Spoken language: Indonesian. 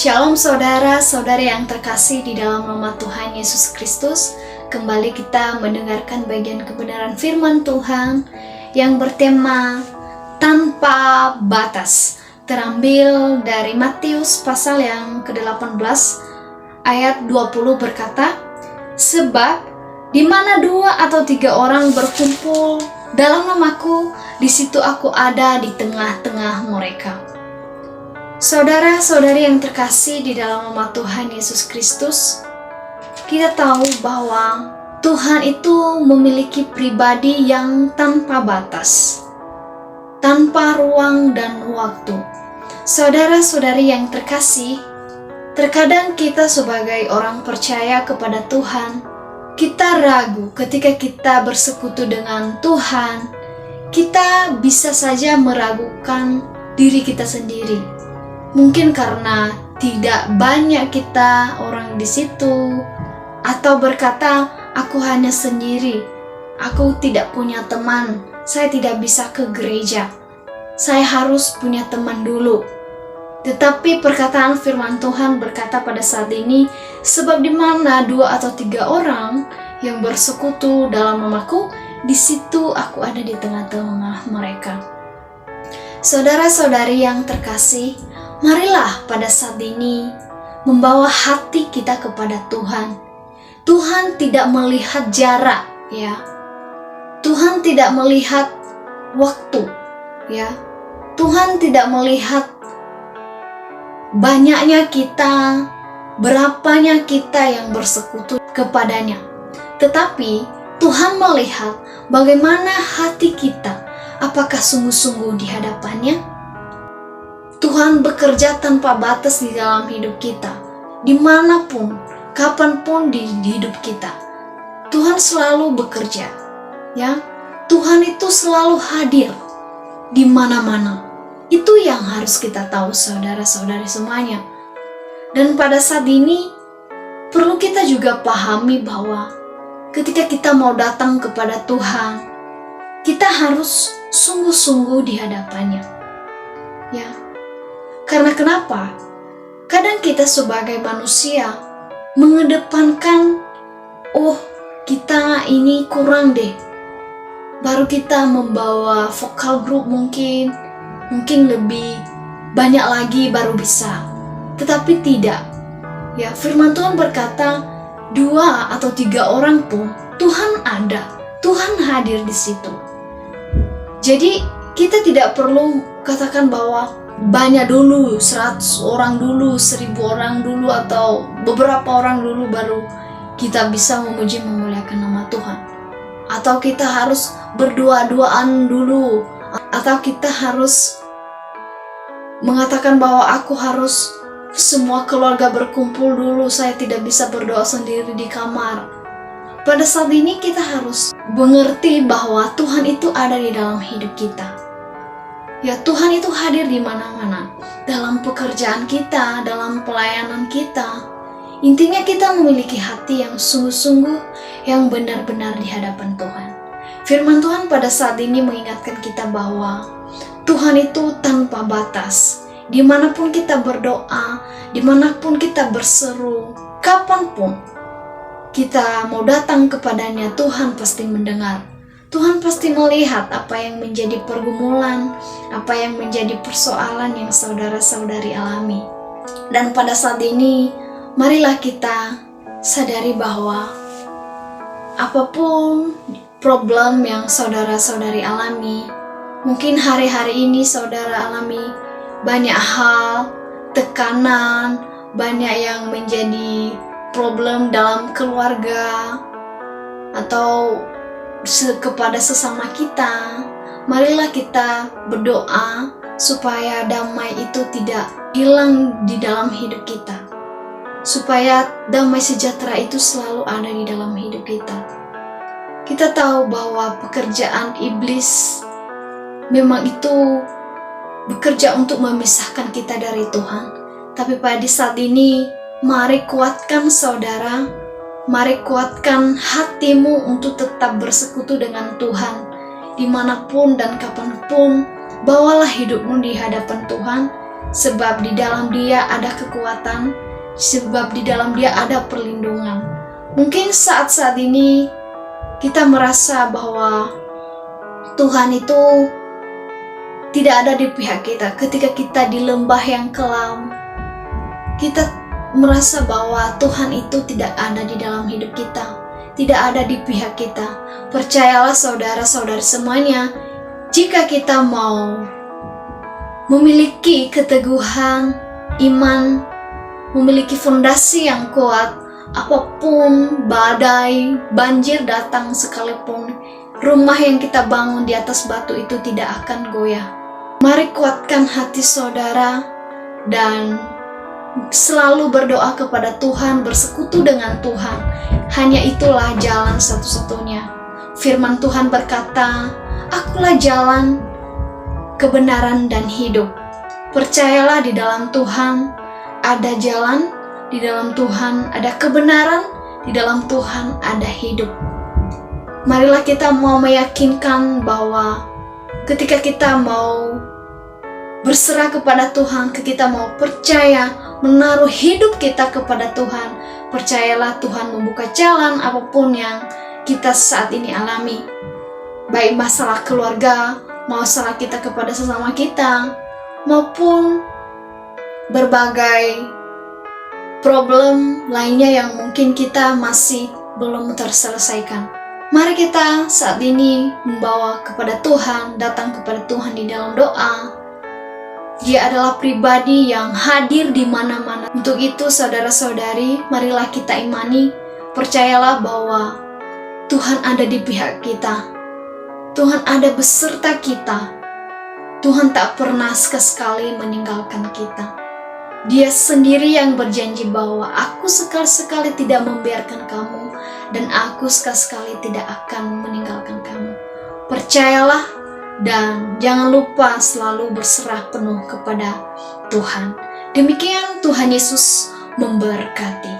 Shalom saudara-saudari yang terkasih di dalam nama Tuhan Yesus Kristus. Kembali kita mendengarkan bagian kebenaran firman Tuhan yang bertema tanpa batas. Terambil dari Matius pasal yang ke-18 ayat 20 berkata, "Sebab di mana 2 atau 3 orang berkumpul dalam namaku, di situ aku ada di tengah-tengah mereka." Saudara-saudari yang terkasih di dalam nama Tuhan Yesus Kristus, kita tahu bahwa Tuhan itu memiliki pribadi yang tanpa batas, tanpa ruang dan waktu. Saudara-saudari yang terkasih, terkadang kita sebagai orang percaya kepada Tuhan, kita ragu ketika kita bersekutu dengan Tuhan. Kita bisa saja meragukan diri kita sendiri. Mungkin karena tidak banyak kita orang di situ, atau berkata, "Aku hanya sendiri, aku tidak punya teman, saya tidak bisa ke gereja, saya harus punya teman dulu." Tetapi perkataan firman Tuhan berkata pada saat ini, "Sebab di mana 2 atau 3 orang yang bersekutu dalam namaku, di situ aku ada di tengah-tengah mereka." Saudara-saudari yang terkasih, marilah pada saat ini membawa hati kita kepada Tuhan. Tuhan tidak melihat jarak, ya. Tuhan tidak melihat waktu, ya. Tuhan tidak melihat banyaknya kita, berapanya kita yang bersekutu kepadanya. Tetapi Tuhan melihat bagaimana hati kita, apakah sungguh-sungguh di hadapannya. Tuhan bekerja tanpa batas di dalam hidup kita, dimanapun, kapanpun di hidup kita. Tuhan selalu bekerja, ya. Tuhan itu selalu hadir di mana-mana. Itu yang harus kita tahu, saudara-saudari semuanya. Dan pada saat ini perlu kita juga pahami bahwa ketika kita mau datang kepada Tuhan, kita harus sungguh-sungguh di hadapannya, ya. Karena kenapa? Kadang kita sebagai manusia mengedepankan, kita ini kurang deh. Baru kita membawa vokal group mungkin lebih banyak lagi baru bisa. Tetapi tidak. Ya, firman Tuhan berkata, 2 atau 3 orang pun Tuhan ada. Tuhan hadir di situ. Jadi kita tidak perlu katakan bahwa banyak dulu, 100 orang dulu, 1000 orang dulu, atau beberapa orang dulu baru kita bisa memuji memuliakan nama Tuhan. Atau kita harus berdua-duaan dulu, atau kita harus mengatakan bahwa aku harus semua keluarga berkumpul dulu, saya tidak bisa berdoa sendiri di kamar. Pada saat ini kita harus mengerti bahwa Tuhan itu ada di dalam hidup kita. Ya, Tuhan itu hadir di mana-mana, dalam pekerjaan kita, dalam pelayanan kita. Intinya kita memiliki hati yang sungguh-sungguh, yang benar-benar di hadapan Tuhan. Firman Tuhan pada saat ini mengingatkan kita bahwa Tuhan itu tanpa batas. Dimanapun kita berdoa, dimanapun kita berseru, kapanpun kita mau datang kepadanya, Tuhan pasti mendengar. Tuhan pasti melihat apa yang menjadi pergumulan, apa yang menjadi persoalan yang saudara-saudari alami. Dan pada saat ini, marilah kita sadari bahwa apapun problem yang saudara-saudari alami, mungkin hari-hari ini saudara alami banyak hal, tekanan, banyak yang menjadi problem dalam keluarga, atau kepada sesama kita. Marilah kita berdoa supaya damai itu tidak hilang di dalam hidup kita, supaya damai sejahtera itu selalu ada di dalam hidup kita. Kita tahu bahwa pekerjaan iblis memang itu bekerja untuk memisahkan kita dari Tuhan. Tapi pada saat ini, mari kuatkan saudara, mari kuatkan hatimu untuk tetap bersekutu dengan Tuhan. Dimanapun dan kapanpun, bawalah hidupmu di hadapan Tuhan. sebab di dalam Dia ada kekuatan, sebab di dalam Dia ada perlindungan. Mungkin saat-saat ini kita merasa bahwa Tuhan itu tidak ada di pihak kita. Ketika kita di lembah yang kelam, kita merasa bahwa Tuhan itu tidak ada di dalam hidup kita, tidak ada di pihak kita. Percayalah saudara-saudara semuanya, jika kita mau memiliki keteguhan iman, memiliki fondasi yang kuat, apapun badai, banjir datang sekalipun, rumah yang kita bangun di atas batu itu tidak akan goyah. Mari kuatkan hati saudara dan selalu berdoa kepada Tuhan, bersekutu dengan Tuhan. Hanya itulah jalan satu-satunya. Firman Tuhan berkata, "Akulah jalan, kebenaran dan hidup." Percayalah di dalam Tuhan ada jalan, di dalam Tuhan ada kebenaran, di dalam Tuhan ada hidup. Marilah kita mau meyakinkan bahwa ketika kita mau berserah kepada Tuhan, ketika kita mau percaya, menaruh hidup kita kepada Tuhan, percayalah Tuhan membuka jalan apapun yang kita saat ini alami. Baik masalah keluarga, masalah kita kepada sesama kita, maupun berbagai problem lainnya yang mungkin kita masih belum terselesaikan. Mari kita saat ini membawa kepada Tuhan, datang kepada Tuhan di dalam doa. Dia adalah pribadi yang hadir di mana-mana. Untuk itu saudara-saudari, marilah kita imani, percayalah bahwa Tuhan ada di pihak kita. Tuhan ada beserta kita. Tuhan tak pernah sekali meninggalkan kita. Dia sendiri yang berjanji bahwa aku sekali-sekali tidak membiarkan kamu dan aku sekali-sekali tidak akan meninggalkan kamu. Percayalah dan jangan lupa selalu berserah penuh kepada Tuhan. Demikian Tuhan Yesus memberkati.